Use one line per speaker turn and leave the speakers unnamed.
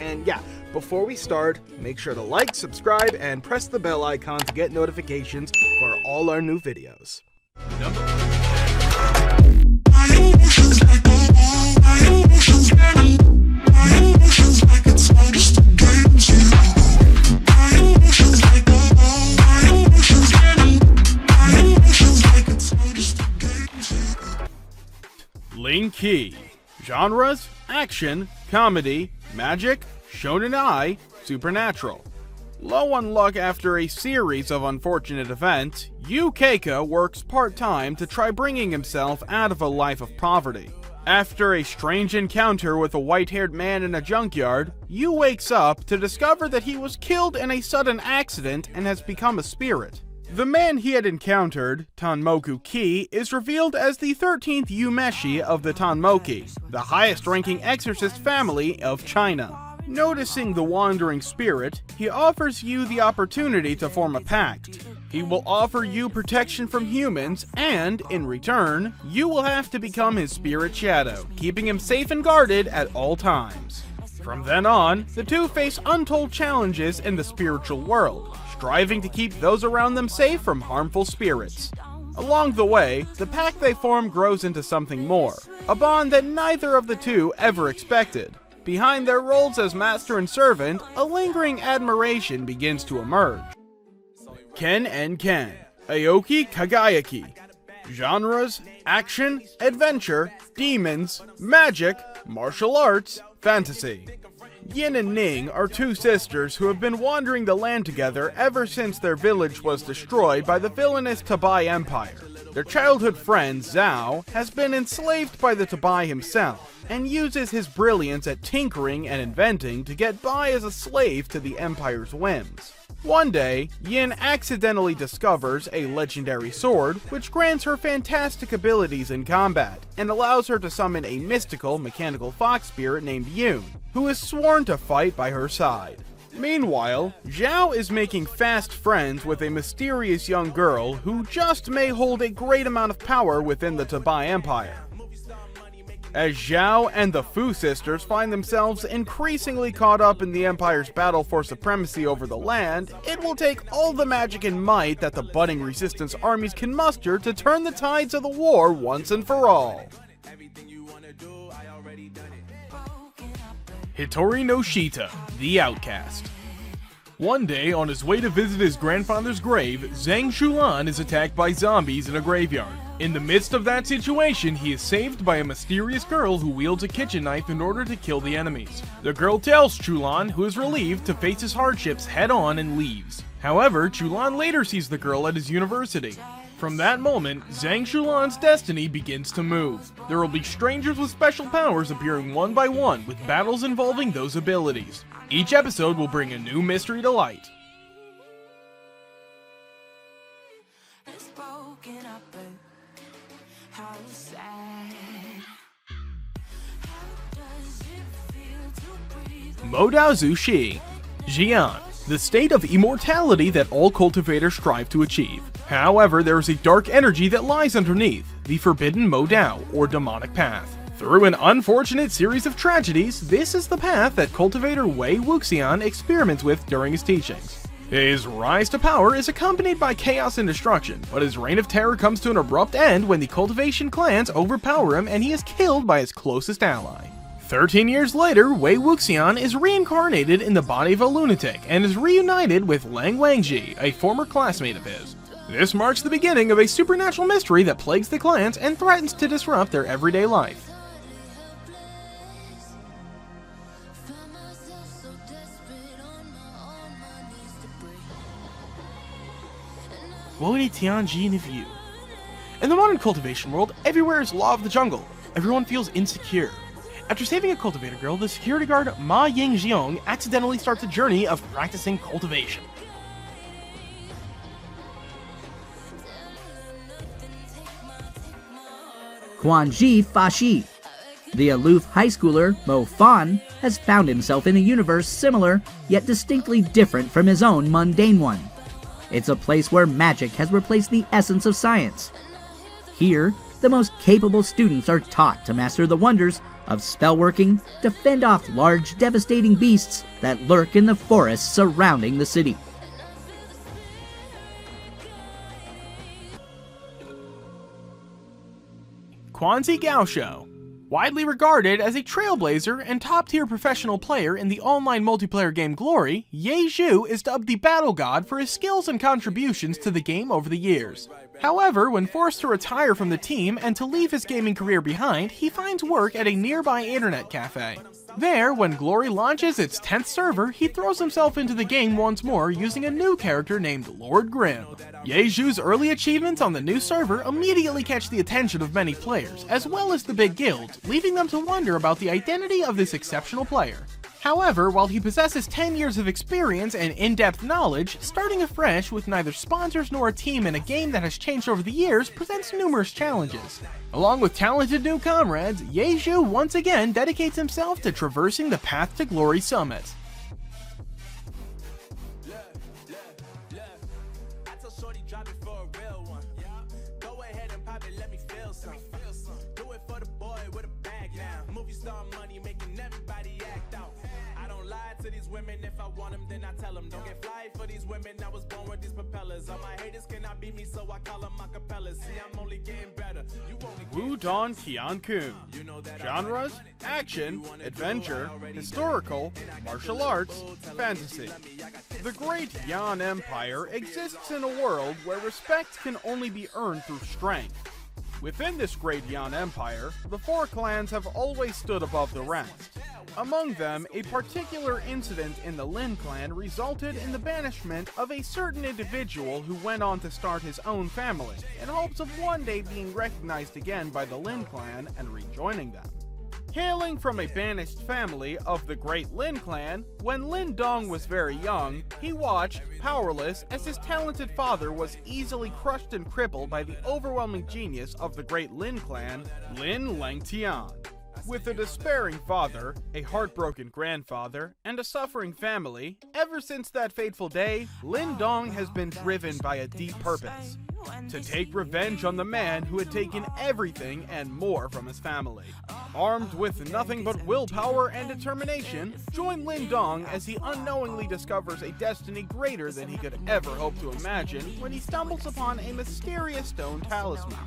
And yeah, before we start, make sure to like, subscribe, and press the bell icon to get notifications for all our new videos. Link Key. Genres: action, comedy, magic, shonen ai, supernatural. Low on luck after a series of unfortunate events, Yu Keika works part-time to try bringing himself out of a life of poverty. After a strange encounter with a white-haired man in a junkyard, Yu wakes up to discover that he was killed in a sudden accident and has become a spirit. The man he had encountered, Tanmoku Ki, is revealed as the 13th Yumeshi of the Tanmoki, the highest-ranking exorcist family of China. Noticing the wandering spirit, he offers Yu the opportunity to form a pact. He will offer Yu protection from humans, and, in return, Yu will have to become his spirit shadow, keeping him safe and guarded at all times. From then on, the two face untold challenges in the spiritual world, striving to keep those around them safe from harmful spirits. Along the way, the pact they form grows into something more, a bond that neither of the two ever expected. Behind their roles as master and servant, a lingering admiration begins to emerge. Ken and Ken, Aoki Kagayaki. Genres: action, adventure, demons, magic, martial arts, fantasy. Yin and Ning are two sisters who have been wandering the land together ever since their village was destroyed by the villainous Tabai Empire. Their childhood friend, Zhao, has been enslaved by the Tabai himself, and uses his brilliance at tinkering and inventing to get by as a slave to the Empire's whims. One day, Yin accidentally discovers a legendary sword, which grants her fantastic abilities in combat, and allows her to summon a mystical, mechanical fox spirit named Yoon, who is sworn to fight by her side. Meanwhile, Zhao is making fast friends with a mysterious young girl who just may hold a great amount of power within the Tabai Empire. As Zhao and the Fu sisters find themselves increasingly caught up in the Empire's battle for supremacy over the land, it will take all the magic and might that the budding resistance armies can muster to turn the tides of the war once and for all. Hitori no Shita, the Outcast. One day, on his way to visit his grandfather's grave, Zhang Shulan is attacked by zombies in a graveyard. In the midst of that situation, he is saved by a mysterious girl who wields a kitchen knife in order to kill the enemies. The girl tells Chulan, who is relieved, to face his hardships head-on and leaves. However, Chulan later sees the girl at his university. From that moment, Zhang Shulan's destiny begins to move. There will be strangers with special powers appearing one by one, with battles involving those abilities. Each episode will bring a new mystery to light. Modao Zushi. Jian, the state of immortality that all cultivators strive to achieve. However, there is a dark energy that lies underneath, the forbidden Modao, or demonic path. Through an unfortunate series of tragedies, this is the path that cultivator Wei Wuxian experiments with during his teachings. His rise to power is accompanied by chaos and destruction, but his reign of terror comes to an abrupt end when the cultivation clans overpower him and he is killed by his closest ally. 13 years later, Wei Wuxian is reincarnated in the body of a lunatic and is reunited with Lang Wangji, a former classmate of his. This marks the beginning of a supernatural mystery that plagues the clans and threatens to disrupt their everyday life. Tianji View. In the modern cultivation world, everywhere is law of the jungle. Everyone feels insecure. After saving a cultivator girl, the security guard Ma Yingxiong accidentally starts a journey of practicing cultivation.
Huanji Fashi. The aloof high schooler, Mo Fan, has found himself in a universe similar, yet distinctly different from his own mundane one. It's a place where magic has replaced the essence of science. Here, the most capable students are taught to master the wonders of spellworking to fend off large, devastating beasts that lurk in the forests surrounding the city.
Quanzi Gaosho. Widely regarded as a trailblazer and top-tier professional player in the online multiplayer game Glory, Ye Zhu is dubbed the battle god for his skills and contributions to the game over the years. However, when forced to retire from the team and to leave his gaming career behind, he finds work at a nearby internet cafe. There, when Glory launches its 10th server, he throws himself into the game once more using a new character named Lord Grim. Ye Zhu's early achievements on the new server immediately catch the attention of many players, as well as the big guilds, leaving them to wonder about the identity of this exceptional player. However, while he possesses 10 years of experience and in-depth knowledge, starting afresh with neither sponsors nor a team in a game that has changed over the years presents numerous challenges. Along with talented new comrades, Ye Zhu once again dedicates himself to traversing the path to Glory Summit.
Women, if I want them, then I tell them. Don't get fly for these women, I was born with these propellers. All my haters cannot beat me, so I call them acapellas. See, I'm only getting better.
Wudong Qiankun. Genres: action, adventure, historical, martial arts, fantasy. The Great Yan Empire exists in a world where respect can only be earned through strength. Within this Great Yan Empire, the four clans have always stood above the rest. Among them, a particular incident in the Lin clan resulted in the banishment of a certain individual who went on to start his own family, in hopes of one day being recognized again by the Lin clan and rejoining them. Hailing from a banished family of the Great Lin clan, when Lin Dong was very young, he watched, powerless, as his talented father was easily crushed and crippled by the overwhelming genius of the Great Lin clan, Lin Langtian. With a despairing father, a heartbroken grandfather, and a suffering family, ever since that fateful day, Lin Dong has been driven by a deep purpose: to take revenge on the man who had taken everything and more from his family. Armed with nothing but willpower and determination, join Lin Dong as he unknowingly discovers a destiny greater than he could ever hope to imagine when he stumbles upon a mysterious stone talisman.